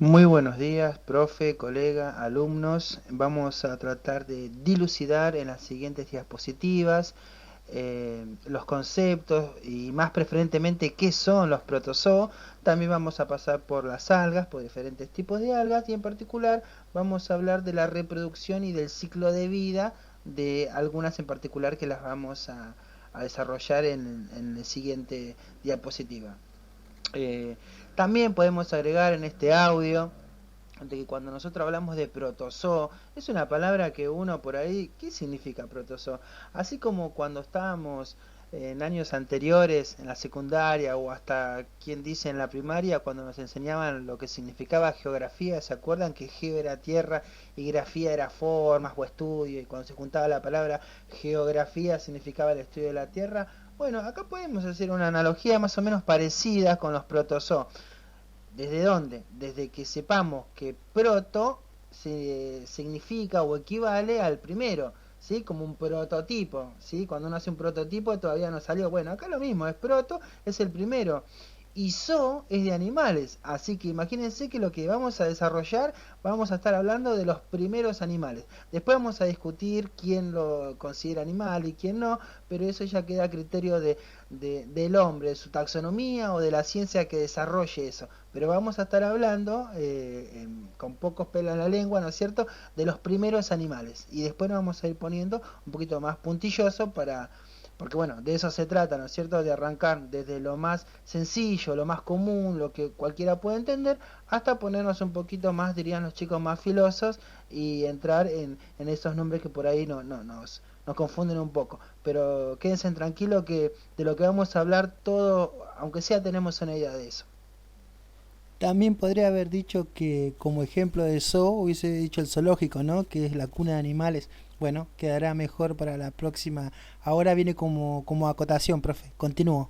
Muy buenos días, profe, colega, alumnos. Vamos a tratar de dilucidar en las siguientes diapositivas los conceptos y más preferentemente qué son los protozoos. También vamos a pasar por las algas, por diferentes tipos de algas y en particular vamos a hablar de la reproducción y del ciclo de vida de algunas en particular que las vamos a desarrollar en la siguiente diapositiva. Eh, También podemos agregar en este audio de que cuando nosotros hablamos de protozoo, es una palabra que uno por ahí, ¿qué significa protozoo? Así como cuando estábamos en años anteriores, en la secundaria o hasta quien dice en la primaria, cuando nos enseñaban lo que significaba geografía, ¿se acuerdan que geo era tierra y grafía era formas o estudio? Y cuando se juntaba la palabra geografía significaba el estudio de la tierra. Bueno, acá podemos hacer una analogía más o menos parecida con los protozoos. ¿Desde dónde? Desde que sepamos que proto significa o equivale al primero, ¿sí? Como un prototipo, ¿sí? Cuando uno hace un prototipo todavía no salió. Bueno, acá lo mismo, es proto, es el primero. Y zoo es de animales, así que imagínense que lo que vamos a desarrollar, vamos a estar hablando de los primeros animales. Después vamos a discutir quién lo considera animal y quién no, pero eso ya queda a criterio del hombre, de su taxonomía o de la ciencia que desarrolle eso. Pero vamos a estar hablando, con pocos pelos en la lengua, ¿no es cierto?, de los primeros animales. Y después nos vamos a ir poniendo un poquito más puntilloso porque bueno, de eso se trata, ¿no es cierto?, de arrancar desde lo más sencillo, lo más común, lo que cualquiera puede entender, hasta ponernos un poquito más, dirían los chicos, más filosos y entrar en esos nombres que por ahí nos confunden un poco. Pero quédense tranquilos que de lo que vamos a hablar todo, aunque sea tenemos una idea de eso. También podría haber dicho que como ejemplo de zoo hubiese dicho el zoológico, ¿no? Que es la cuna de animales. Bueno, quedará mejor para la próxima. Ahora viene como acotación, profe. Continúo.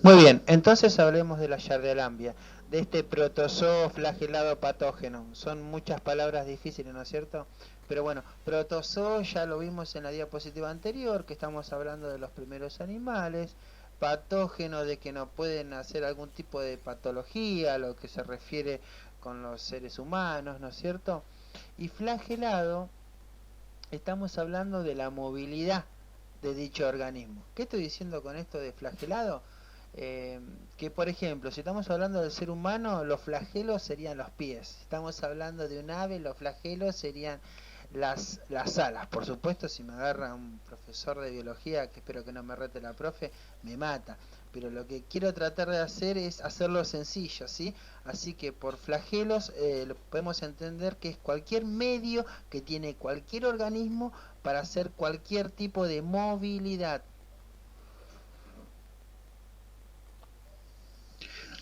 Muy bien, entonces hablemos de la Yardelambia, de este protozoo flagelado patógeno. Son muchas palabras difíciles, ¿no es cierto? Pero bueno, protozoo ya lo vimos en la diapositiva anterior, que estamos hablando de los primeros animales, patógeno de que no pueden hacer algún tipo de patología, a lo que se refiere con los seres humanos, ¿no es cierto? Y flagelado, estamos hablando de la movilidad de dicho organismo. ¿Qué estoy diciendo con esto de flagelado? Eh, que por ejemplo, si estamos hablando del ser humano, los flagelos serían los pies. Si estamos hablando de un ave, los flagelos serían las alas. Por supuesto, si me agarra un profesor de biología, que espero que no me rete la profe, me mata. Pero lo que quiero tratar de hacer es hacerlo sencillo, ¿sí? Así que por flagelos podemos entender que es cualquier medio que tiene cualquier organismo para hacer cualquier tipo de movilidad.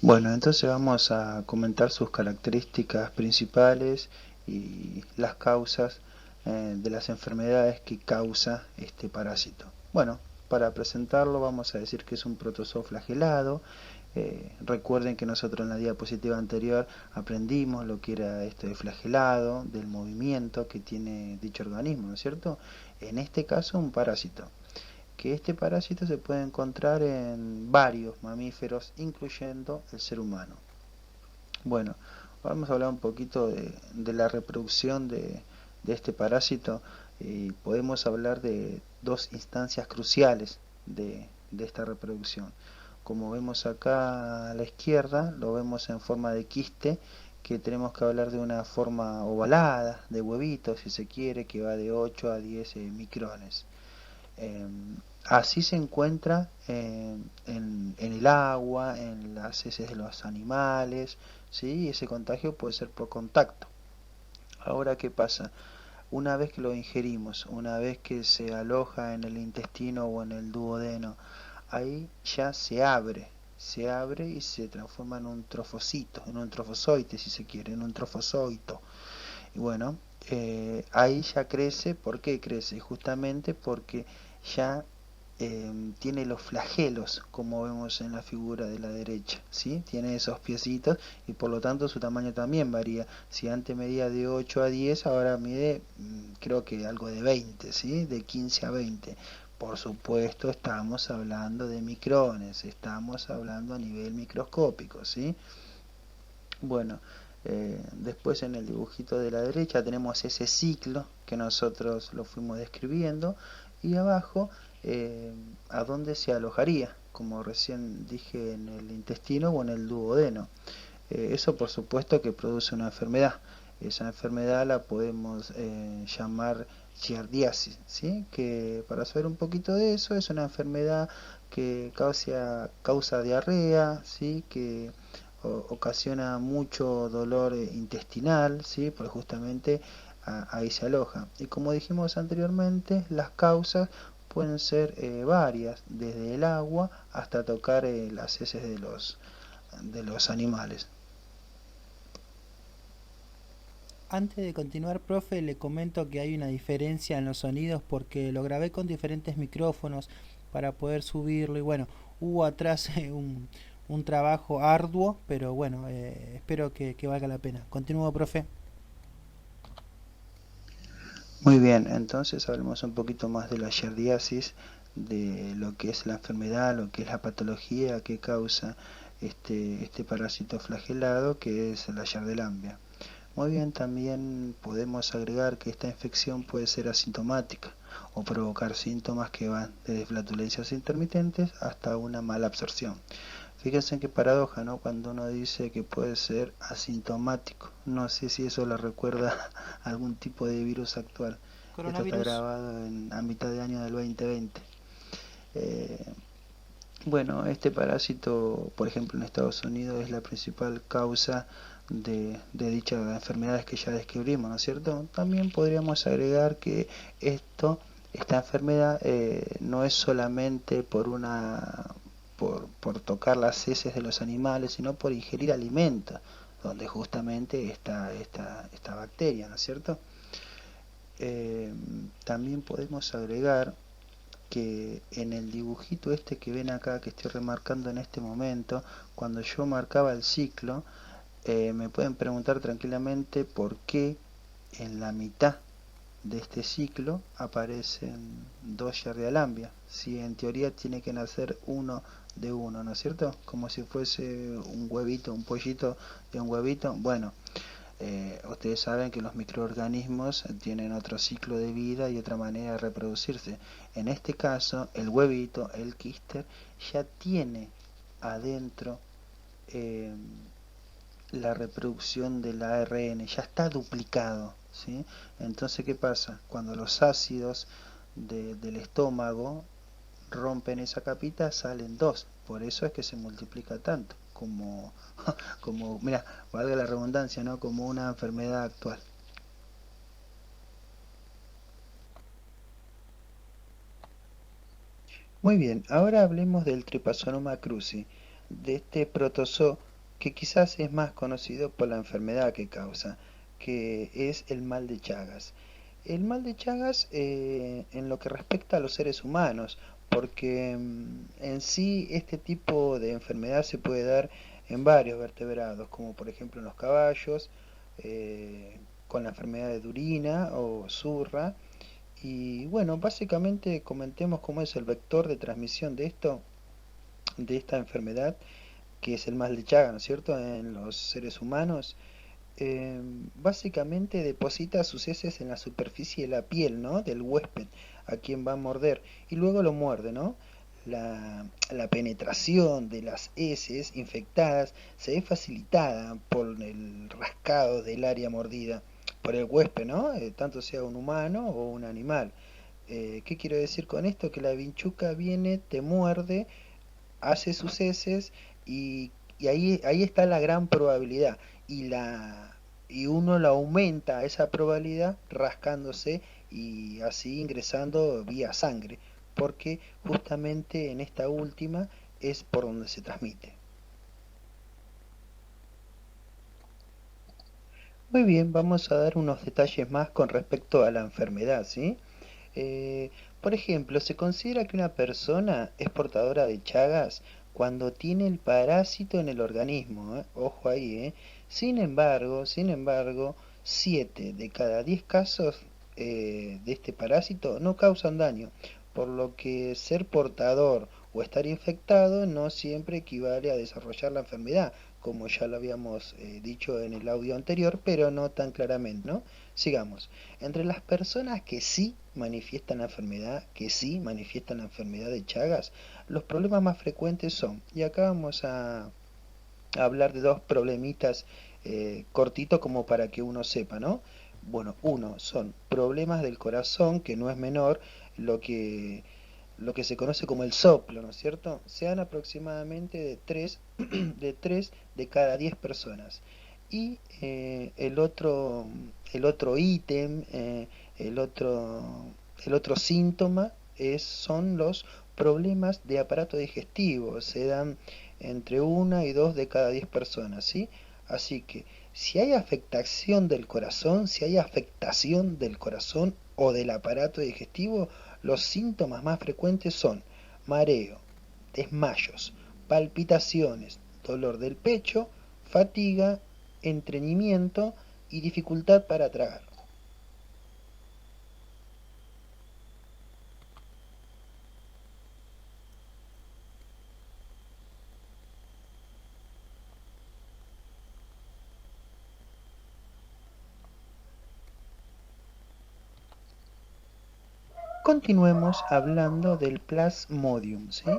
Bueno, entonces vamos a comentar sus características principales y las causas de las enfermedades que causa este parásito. Bueno, para presentarlo vamos a decir que es un protozoo flagelado. Recuerden que nosotros en la diapositiva anterior aprendimos lo que era esto de flagelado, del movimiento que tiene dicho organismo, ¿no es cierto? En este caso un parásito, que este parásito se puede encontrar en varios mamíferos, incluyendo el ser humano. Bueno, vamos a hablar un poquito de la reproducción de este parásito. Podemos hablar de dos instancias cruciales de esta reproducción. Como vemos acá a la izquierda, lo vemos en forma de quiste, que tenemos que hablar de una forma ovalada, de huevito si se quiere, que va de 8 a 10 micrones. Eh, Así se encuentra en el agua, en las heces de los animales, ¿sí? Ese contagio puede ser por contacto. Ahora, ¿qué pasa? Una vez que lo ingerimos, una vez que se aloja en el intestino o en el duodeno, ahí ya se abre y se transforma en un trofocito, en un trofozoite si se quiere, en un trofozoito. Y bueno, ahí ya crece. ¿Por qué crece? Justamente porque ya tiene los flagelos, como vemos en la figura de la derecha, ¿sí? Tiene esos piecitos y por lo tanto su tamaño también varía. Si antes medía de 8 a 10, ahora mide creo que algo de 20, ¿sí? De 15 a 20. Por supuesto, estamos hablando de micrones, estamos hablando a nivel microscópico, ¿sí? Bueno, después en el dibujito de la derecha tenemos ese ciclo que nosotros lo fuimos describiendo y abajo eh, a dónde se alojaría, como recién dije en el intestino o en el duodeno. Eso por supuesto que produce una enfermedad. Esa enfermedad la podemos llamar giardiasis, ¿sí? Que para saber un poquito de eso es una enfermedad que causa diarrea, ¿sí? Que ocasiona mucho dolor intestinal, ¿sí? Porque justamente ahí se aloja. Y como dijimos anteriormente, las causas pueden ser varias, desde el agua hasta tocar las heces de los animales. Antes de continuar, profe, le comento que hay una diferencia en los sonidos porque lo grabé con diferentes micrófonos para poder subirlo y bueno, hubo atrás un trabajo arduo, pero bueno, espero que valga la pena. Continúo, profe. Muy bien, entonces hablemos un poquito más de la giardiasis, de lo que es la enfermedad, lo que es la patología que causa este parásito flagelado que es la Yardelambia. Muy bien, también podemos agregar que esta infección puede ser asintomática o provocar síntomas que van desde flatulencias intermitentes hasta una mala absorción. Fíjense qué paradoja, ¿no? Cuando uno dice que puede ser asintomático. No sé si eso le recuerda a algún tipo de virus actual. Esto está Coronavirus. grabado a mitad de año del 2020. Eh, bueno, este parásito, por ejemplo, en Estados Unidos es la principal causa de dichas enfermedades que ya describimos, ¿no es cierto? También podríamos agregar que esta enfermedad no es solamente por tocar las heces de los animales, sino por ingerir alimentos, donde justamente está esta bacteria, ¿no es cierto? Eh, También podemos agregar que en el dibujito este que ven acá, que estoy remarcando en este momento, cuando yo marcaba el ciclo, me pueden preguntar tranquilamente por qué en la mitad de este ciclo aparecen dos Yardialambia, si en teoría tiene que nacer uno de uno, ¿no es cierto? Como si fuese un huevito, un pollito de un huevito. Bueno, ustedes saben que los microorganismos tienen otro ciclo de vida y otra manera de reproducirse. En este caso, el huevito, el quíster, ya tiene adentro eh, la reproducción del ARN, ya está duplicado, ¿sí? Entonces, ¿qué pasa? Cuando los ácidos del estómago rompen esa capita, salen dos. Por eso es que se multiplica tanto, mira, valga la redundancia, ¿no? Como una enfermedad actual. Muy bien, ahora hablemos del Trypanosoma cruzi, de este protozoo que quizás es más conocido por la enfermedad que causa, que es el mal de Chagas. El mal de Chagas en lo que respecta a los seres humanos, porque en sí este tipo de enfermedad se puede dar en varios vertebrados, como por ejemplo en los caballos, eh, con la enfermedad de Durina o Zurra, y bueno, básicamente comentemos cómo es el vector de transmisión de esta enfermedad, que es el mal de Chagas, ¿no es cierto?, en los seres humanos. Básicamente deposita sus heces en la superficie de la piel, ¿no?, del huésped, a quien va a morder, y luego lo muerde, ¿no? La penetración de las heces infectadas se ve facilitada por el rascado del área mordida por el huésped, ¿no? Tanto sea un humano o un animal. ¿Qué quiero decir con esto? Que la vinchuca viene, te muerde, hace sus heces y ahí está la gran probabilidad. Y uno la aumenta esa probabilidad rascándose y así ingresando vía sangre, porque justamente en esta última es por donde se transmite. Muy bien, vamos a dar unos detalles más con respecto a la enfermedad, ¿sí? Eh, por ejemplo, se considera que una persona es portadora de Chagas cuando tiene el parásito en el organismo, ¿eh? Ojo ahí, ¿eh? Sin embargo, 7 de cada 10 casos de este parásito no causan daño, por lo que ser portador o estar infectado no siempre equivale a desarrollar la enfermedad, como ya lo habíamos dicho en el audio anterior, pero no tan claramente, ¿no? Sigamos. Entre las personas que sí manifiestan la enfermedad, de Chagas, los problemas más frecuentes son, y acá vamos a hablar de dos problemitas cortitos como para que uno sepa, ¿no? Bueno, uno son problemas del corazón, que no es menor, lo que, lo que se conoce como el soplo, ¿no es cierto? Se dan aproximadamente de 3 de 3 de cada 10 personas. Y el otro ítem, el otro, el otro síntoma son los problemas de aparato digestivo. Se dan entre una y dos de cada 10 personas, ¿sí? Así que si hay afectación del corazón o del aparato digestivo, los síntomas más frecuentes son mareo, desmayos, palpitaciones, dolor del pecho, fatiga, estreñimiento y dificultad para tragar. Continuemos hablando del Plasmodium, ¿sí?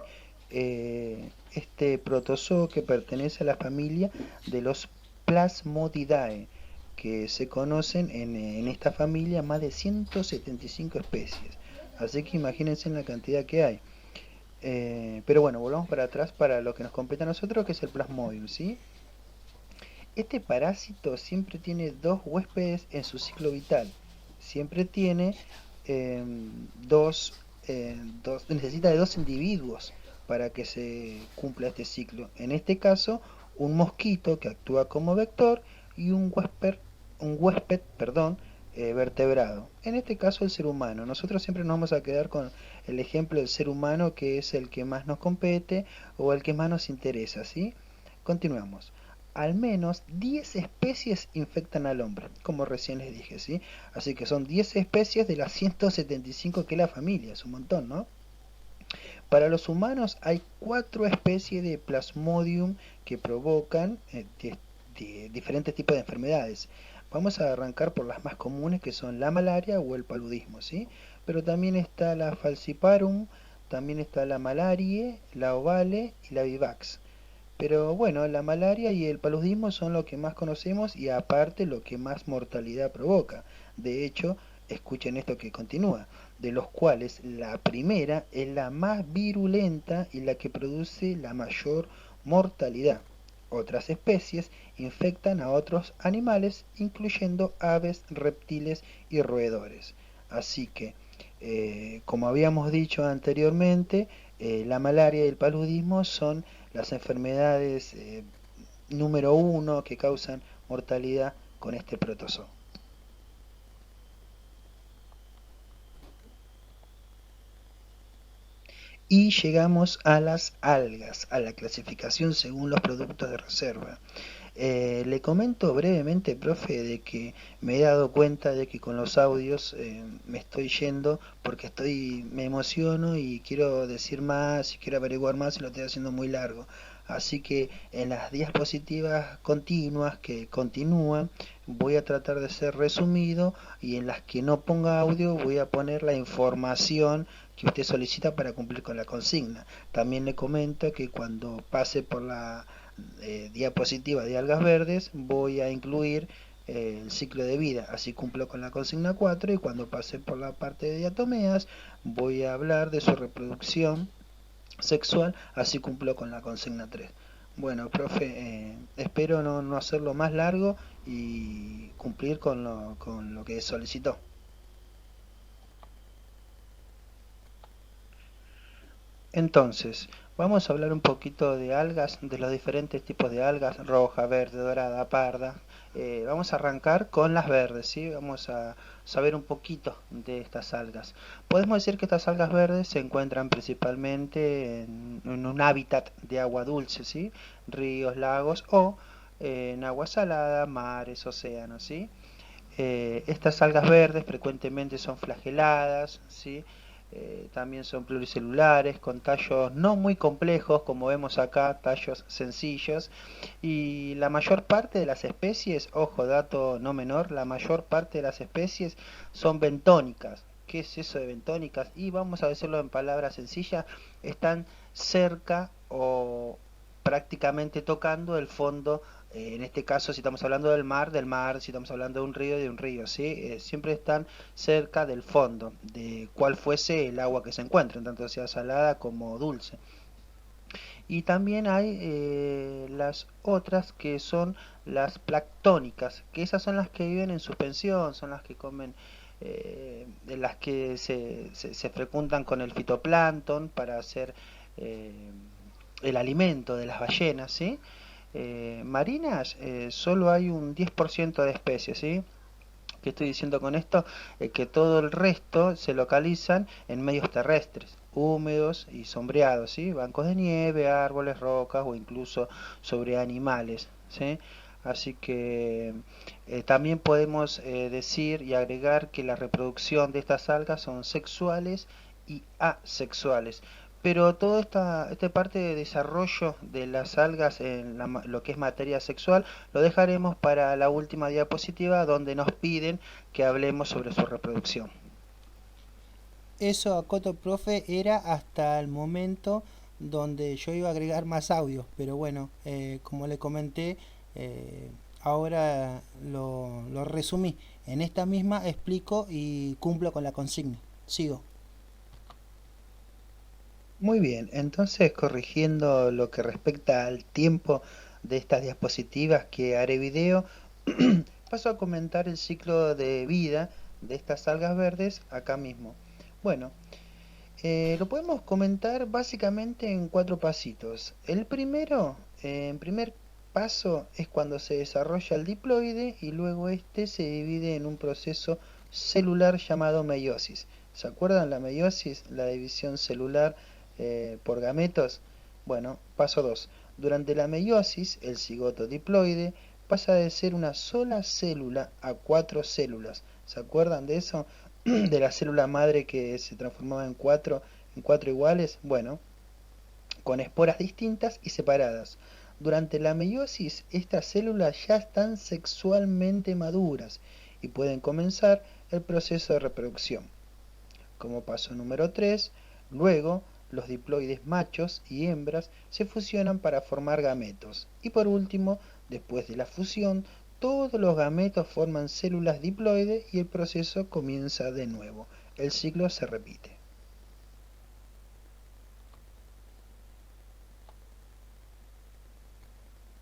Este protozoo que pertenece a la familia de los Plasmodidae, que se conocen en esta familia más de 175 especies. Así que imagínense la cantidad que hay. Pero bueno, volvamos para atrás para lo que nos compete a nosotros, que es el Plasmodium, ¿sí? Este parásito siempre tiene dos huéspedes en su ciclo vital. Siempre tiene eh, dos, necesita de dos individuos para que se cumpla este ciclo. En este caso, un mosquito que actúa como vector y un huésped, vertebrado. En este caso, el ser humano. Nosotros siempre nos vamos a quedar con el ejemplo del ser humano, que es el que más nos compete o el que más nos interesa, ¿sí? Continuamos. Al menos 10 especies infectan al hombre, como recién les dije, ¿sí? Así que son 10 especies de las 175 que es la familia, es un montón, ¿no? Para los humanos hay 4 especies de Plasmodium que provocan diferentes tipos de enfermedades. Vamos a arrancar por las más comunes, que son la malaria o el paludismo, ¿sí? Pero también está la falciparum, también está la malaria, la ovale y la vivax. Pero bueno, la malaria y el paludismo son lo que más conocemos y aparte lo que más mortalidad provoca. De hecho, escuchen esto que continúa, de los cuales la primera es la más virulenta y la que produce la mayor mortalidad. Otras especies infectan a otros animales, incluyendo aves, reptiles y roedores. Así que, como habíamos dicho anteriormente, la malaria y el paludismo son las enfermedades número uno que causan mortalidad con este protozoo. Y llegamos a las algas, a la clasificación según los productos de reserva. Le comento brevemente, profe, de que me he dado cuenta de que con los audios me estoy yendo porque me emociono y quiero decir más y quiero averiguar más y lo estoy haciendo muy largo. Así que en las diapositivas continuas que continúan voy a tratar de ser resumido y en las que no ponga audio voy a poner la información que usted solicita para cumplir con la consigna. También le comento que cuando pase por la diapositiva de algas verdes voy a incluir el ciclo de vida, así cumplo con la consigna 4 y cuando pase por la parte de diatomeas voy a hablar de su reproducción sexual, así cumplo con la consigna 3. Bueno, profe, espero no hacerlo más largo y cumplir con lo que solicitó. Entonces, vamos a hablar un poquito de algas, de los diferentes tipos de algas, roja, verde, dorada, parda. Vamos a arrancar con las verdes, ¿sí? Vamos a saber un poquito de estas algas. Podemos decir que estas algas verdes se encuentran principalmente en un hábitat de agua dulce, ¿sí? Ríos, lagos o en agua salada, mares, océanos, ¿sí? Estas algas verdes frecuentemente son flageladas, ¿sí? también son pluricelulares, con tallos no muy complejos, como vemos acá, tallos sencillos. Y la mayor parte de las especies, ojo, dato no menor, la mayor parte de las especies son bentónicas. ¿Qué es eso de bentónicas? Y vamos a decirlo en palabras sencillas, están cerca o prácticamente tocando el fondo. En este caso, si estamos hablando del mar, si estamos hablando de un río, ¿sí? Siempre están cerca del fondo, de cuál fuese el agua que se encuentre, tanto sea salada como dulce. Y también hay las otras que son las planctónicas, que esas son las que viven en suspensión, son las que comen, de las que se fecundan con el fitoplancton para hacer eh, el alimento de las ballenas, ¿sí? Marinas, solo hay un 10% de especies, ¿sí? ¿Qué estoy diciendo con esto? Que todo el resto se localizan en medios terrestres, húmedos y sombreados, ¿sí? Bancos de nieve, árboles, rocas o incluso sobre animales, ¿sí? Así que también podemos decir y agregar que la reproducción de estas algas son sexuales y asexuales. Pero toda esta parte de desarrollo de las algas en lo que es materia sexual lo dejaremos para la última diapositiva donde nos piden que hablemos sobre su reproducción. Eso, Acoto, profe, era hasta el momento donde yo iba a agregar más audios, pero bueno, como le comenté, ahora lo resumí. En esta misma explico y cumplo con la consigna. Sigo. Muy bien, entonces corrigiendo lo que respecta al tiempo de estas diapositivas que haré video, paso a comentar el ciclo de vida de estas algas verdes acá mismo. Bueno, lo podemos comentar básicamente en 4 pasitos. El primero, en primer paso, es cuando se desarrolla el diploide y luego este se divide en un proceso celular llamado meiosis. ¿Se acuerdan la meiosis? La división celular por gametos. Bueno, paso 2. Durante la meiosis, el cigoto diploide pasa de ser una sola célula a 4 células. ¿Se acuerdan de eso? De la célula madre que se transformaba en cuatro iguales, bueno, con esporas distintas y separadas. Durante la meiosis, estas células ya están sexualmente maduras y pueden comenzar el proceso de reproducción. Como paso número 3, luego los diploides machos y hembras se fusionan para formar gametos. Y por último, después de la fusión, todos los gametos forman células diploides y el proceso comienza de nuevo. El ciclo se repite.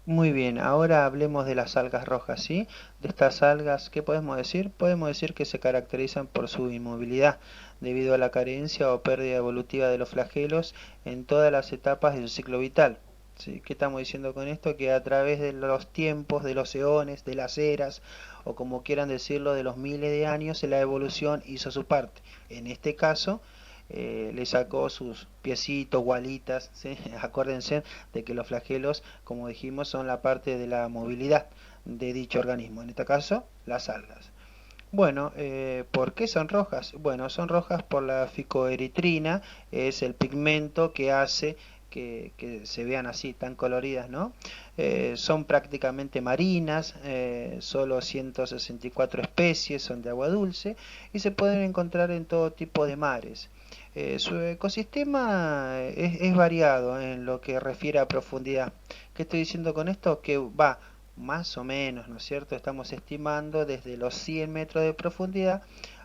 Muy bien, ahora hablemos de las algas rojas, ¿sí? De estas algas, ¿qué podemos decir? Podemos decir que se caracterizan por su inmovilidad, debido a la carencia o pérdida evolutiva de los flagelos en todas las etapas de su ciclo vital. ¿Sí? ¿Qué estamos diciendo con esto? Que a través de los tiempos, de los eones, de las eras, o como quieran decirlo, de los miles de años, la evolución hizo su parte. En este caso, le sacó sus piecitos, gualitas, ¿sí? Acuérdense de que los flagelos, como dijimos, son la parte de la movilidad de dicho organismo, en este caso, las algas. Bueno, ¿por qué son rojas? Bueno, son rojas por la ficoeritrina, es el pigmento que hace que se vean así, tan coloridas, ¿no? Son prácticamente marinas, solo 164 especies son de agua dulce y se pueden encontrar en todo tipo de mares. Su ecosistema es variado en lo que refiere a profundidad. ¿Qué estoy diciendo con esto? Que va más o menos, ¿no es cierto? Estamos estimando desde los 100 metros de profundidad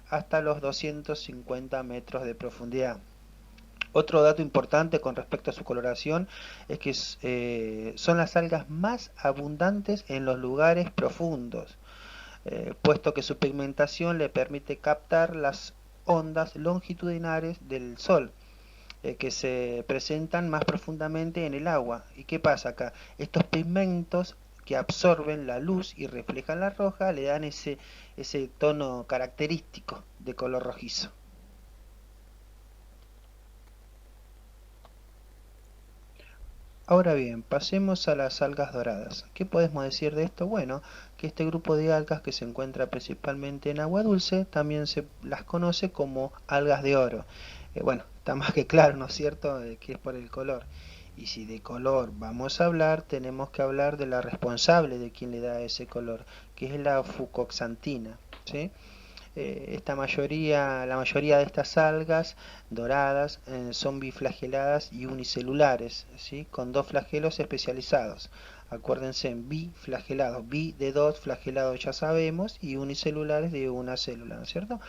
hasta los 250 metros de profundidad. Otro dato importante con respecto a su coloración es que son las algas más abundantes en los lugares profundos, puesto que su pigmentación le permite captar las ondas longitudinales del sol, que se presentan más profundamente en el agua. ¿Y qué pasa acá? Estos pigmentos que absorben la luz y reflejan la roja le dan ese tono característico de color rojizo. Ahora bien, pasemos a las algas doradas. ¿Qué podemos decir de esto? Bueno, que este grupo de algas que se encuentra principalmente en agua dulce también se las conoce como algas de oro. Bueno, está más que claro, ¿no es cierto?, que es por el color. Y si de color vamos a hablar, tenemos que hablar de la responsable de quien le da ese color, que es la fucoxantina, ¿sí? La mayoría de estas algas doradas son biflageladas y unicelulares, ¿sí? Con dos flagelos especializados. Acuérdense, biflagelados, bi de dos, flagelados ya sabemos, y unicelulares de una célula, ¿no es cierto?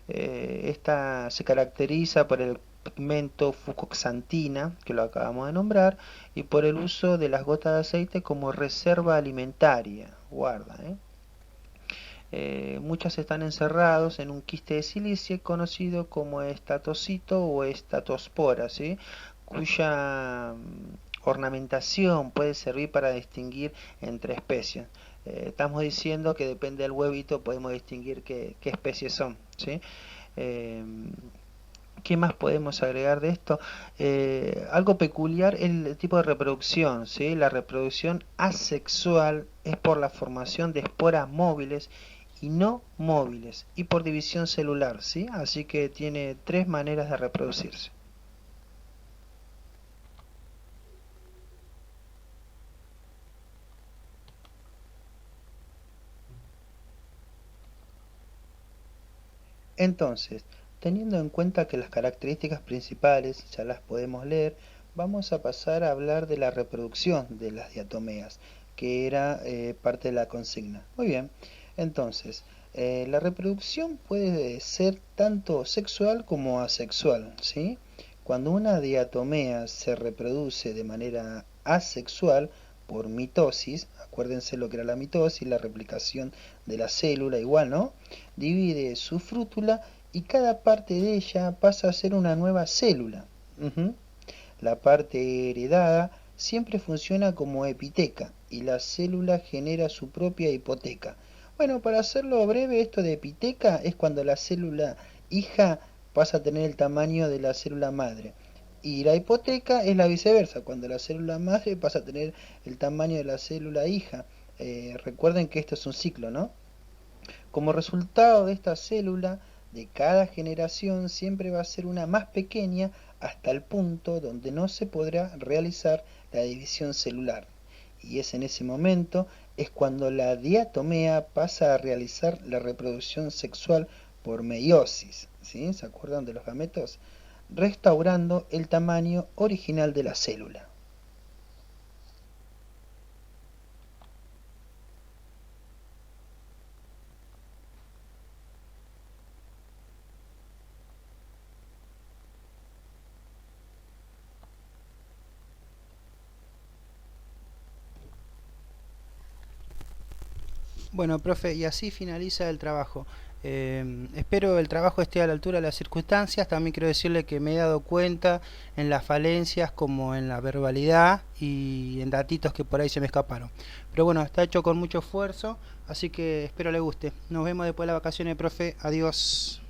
Esta se caracteriza por el pigmento fucoxantina, que lo acabamos de nombrar, y por el uso de las gotas de aceite como reserva alimentaria. Guarda, ¿eh? Muchas están encerrados en un quiste de silicio conocido como estatocito o estatospora, ¿sí? Cuya ornamentación puede servir para distinguir entre especies. Estamos diciendo que depende del huevito podemos distinguir qué especies son, ¿sí? Eh, ¿Qué más podemos agregar de esto? Algo peculiar el tipo de reproducción, ¿sí? La reproducción asexual es por la formación de esporas móviles y no móviles y por división celular, ¿sí? Así que tiene tres maneras de reproducirse. Entonces, teniendo en cuenta que las características principales ya las podemos leer, vamos a pasar a hablar de la reproducción de las diatomeas, que era parte de la consigna. Muy bien, entonces, la reproducción puede ser tanto sexual como asexual, ¿sí? Cuando una diatomea se reproduce de manera asexual por mitosis, acuérdense lo que era la mitosis, la replicación de la célula igual, ¿no? Divide su frútula y cada parte de ella pasa a ser una nueva célula. Ujú. La parte heredada siempre funciona como epiteca y la célula genera su propia hipoteca. Bueno, para hacerlo breve, esto de epiteca es cuando la célula hija pasa a tener el tamaño de la célula madre. Y la hipoteca es la viceversa, cuando la célula madre pasa a tener el tamaño de la célula hija. Recuerden que esto es un ciclo, ¿no? Como resultado de esta célula, de cada generación siempre va a ser una más pequeña hasta el punto donde no se podrá realizar la división celular. Y es en ese momento es cuando la diatomea pasa a realizar la reproducción sexual por meiosis, ¿sí? ¿Se acuerdan de los gametos? Restaurando el tamaño original de la célula. Bueno, profe, y así finaliza el trabajo. Espero el trabajo esté a la altura de las circunstancias. También quiero decirle que me he dado cuenta en las falencias como en la verbalidad y en datitos que por ahí se me escaparon. Pero bueno, está hecho con mucho esfuerzo, así que espero le guste. Nos vemos después de las vacaciones, profe. Adiós.